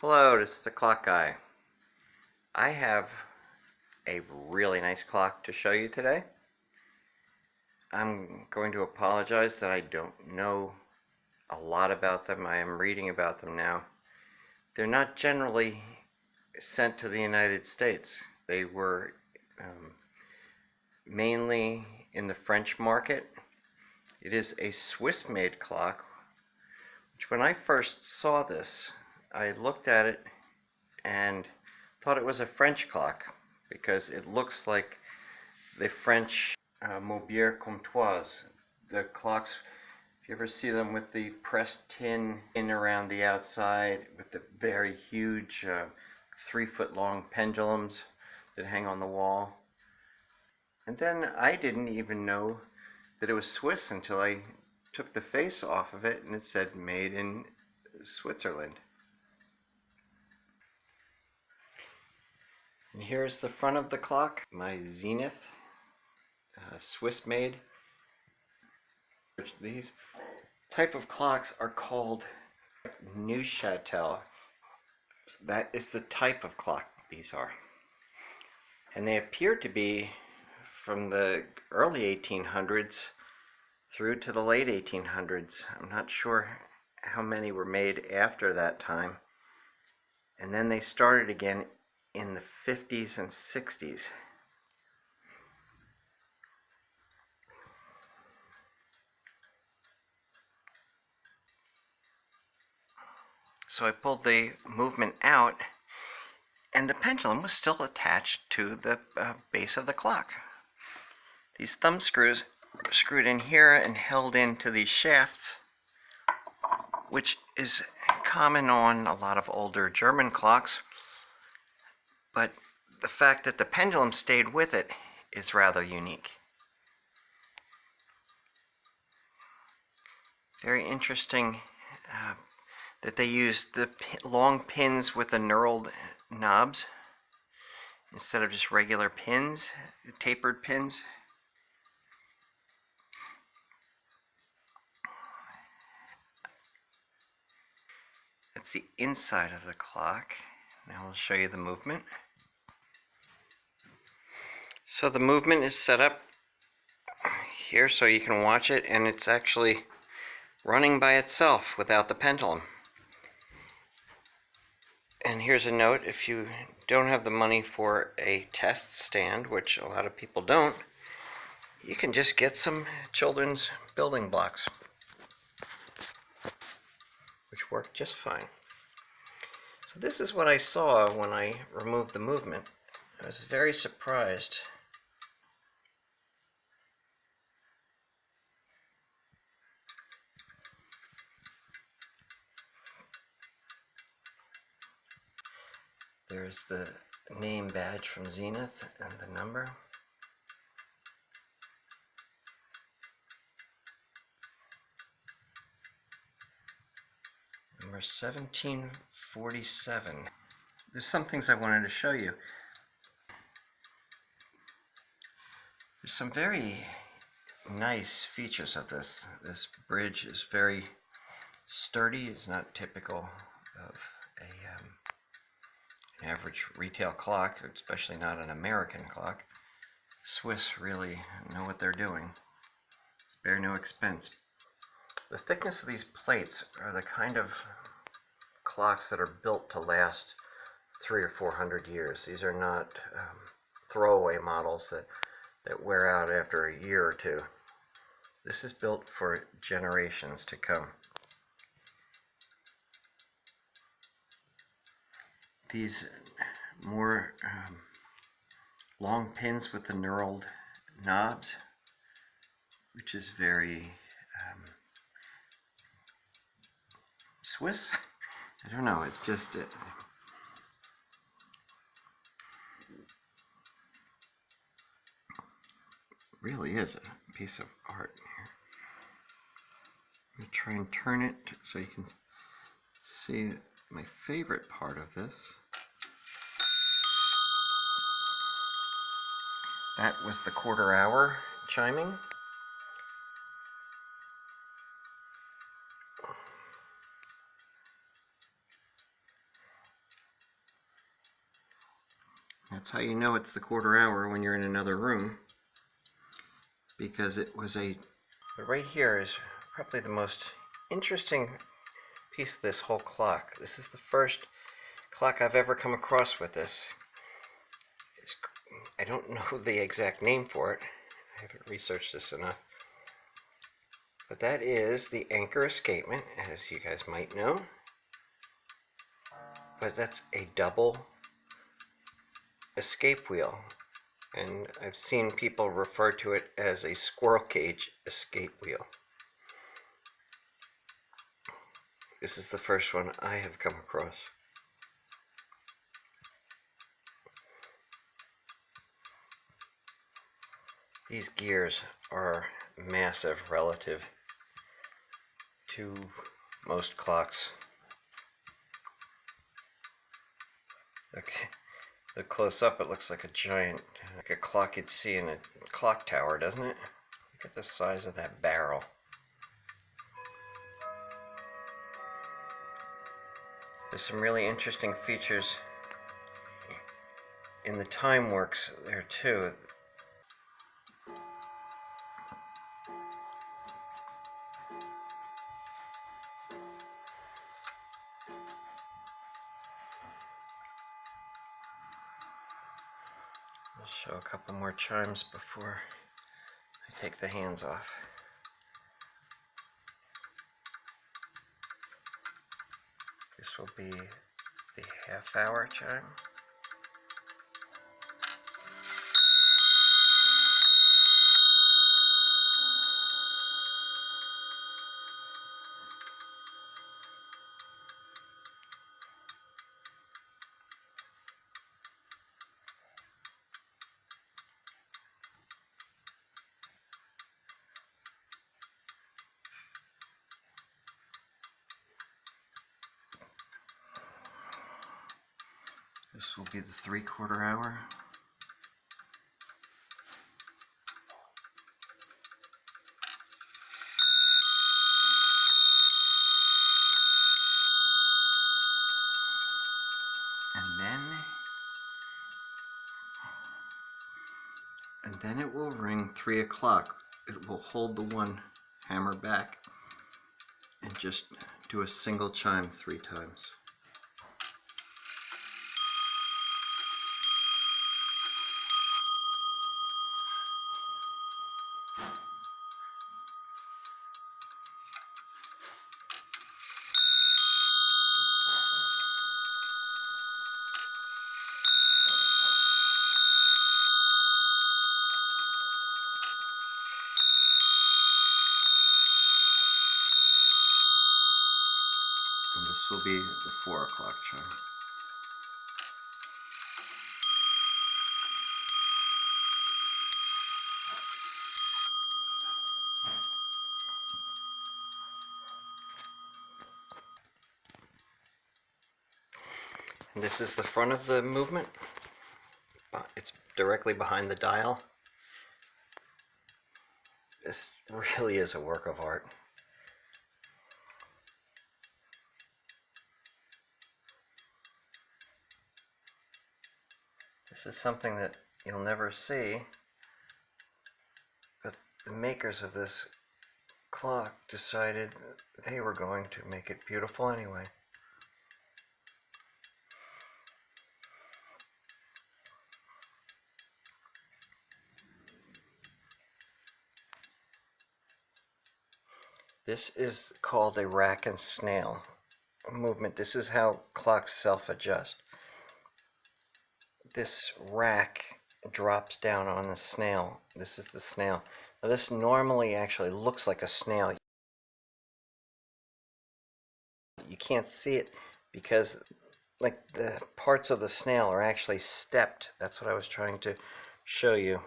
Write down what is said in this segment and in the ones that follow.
Hello, this is the clock guy. I have a really nice clock to show you today. I'm going to apologize that I don't know a lot about them. I am reading about them now. They're not generally sent to the United States. They were mainly in the French market. It is a Swiss-made clock, which when I first saw this, I looked at it and thought it was a French clock because it looks like the French Maubière Comtoise. The clocks, if you ever see them with the pressed tin in around the outside with the very huge 3-foot long pendulums that hang on the wall. And then I didn't even know that it was Swiss until I took the face off of it and it said made in Switzerland. And here's the front of the clock, my Zenith, Swiss made. These type of clocks are called Neuchatel. That is the type of clock these are. And they appear to be from the early 1800s through to the late 1800s. I'm not sure how many were made after that time. And then they started again in the 50s and 60s. So I pulled the movement out and the pendulum was still attached to the base of the clock. These thumb screws are screwed in here and held into these shafts, which is common on a lot of older German clocks, but the fact that the pendulum stayed with it is rather unique. Very interesting that they used the long pins with the knurled knobs instead of just regular pins, tapered pins. That's the inside of the clock. Now I'll show you the movement. So the movement is set up here so you can watch it, and it's actually running by itself without the pendulum. And here's a note: if you don't have the money for a test stand, which a lot of people don't, you can just get some children's building blocks, which work just fine. So this is what I saw when I removed the movement. I was very surprised. There's the name badge from Zenith and the number. Number 1747. There's some things I wanted to show you. There's some very nice features of this. This bridge is very sturdy. It's not typical of an average retail clock, especially not an American clock. Swiss really know what they're doing. Spare no expense. The thickness of these plates are the kind of clocks that are built to last 300 or 400 years. These are not throwaway models that wear out after a year or two. This is built for generations to come. These more long pins with the knurled knobs, which is very Swiss. I don't know, it's just really is a piece of art here. I'm going to try and turn it so you can see my favorite part of this. That was the quarter hour chiming. That's how you know it's the quarter hour when you're in another room, because it was a... But right here is probably the most interesting piece of this whole clock. This is the first clock I've ever come across with this. I don't know the exact name for it. I haven't researched this enough. But that is the anchor escapement, as you guys might know. But that's a double escape wheel. And I've seen people refer to it as a squirrel cage escape wheel. This is the first one I have come across. These gears are massive relative to most clocks. Look close up, it looks like a giant, like a clock you'd see in a clock tower, doesn't it? Look at the size of that barrel. There's some really interesting features in the time works there too. I'll show a couple more chimes before I take the hands off. This will be the half-hour chime. This will be the 3/4 hour. And then it will ring 3 o'clock. It will hold the one hammer back and just do a single chime 3 times. And this will be the 4 o'clock chime. And this is the front of the movement. It's directly behind the dial. This really is a work of art. This is something that you'll never see, but the makers of this clock decided they were going to make it beautiful anyway. This is called a rack and snail movement. This is how clocks self-adjust. This rack drops down on the snail. This is the snail. Now this normally actually looks like a snail. You can't see it because like the parts of the snail are actually stepped. That's what I was trying to show you.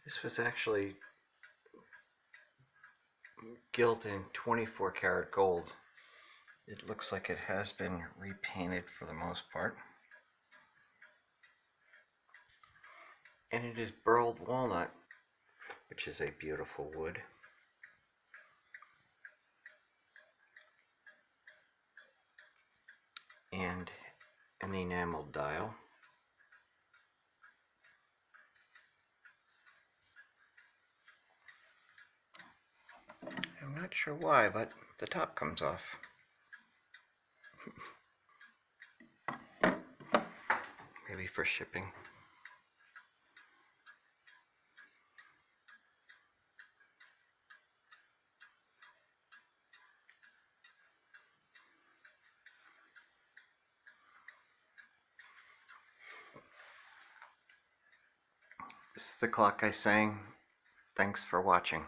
This was actually gilt in 24 karat gold. It looks like it has been repainted for the most part. And it is burled walnut, which is a beautiful wood. And an enameled dial. I'm not sure why, but the top comes off. Maybe for shipping. This is the clock I sang. Thanks for watching.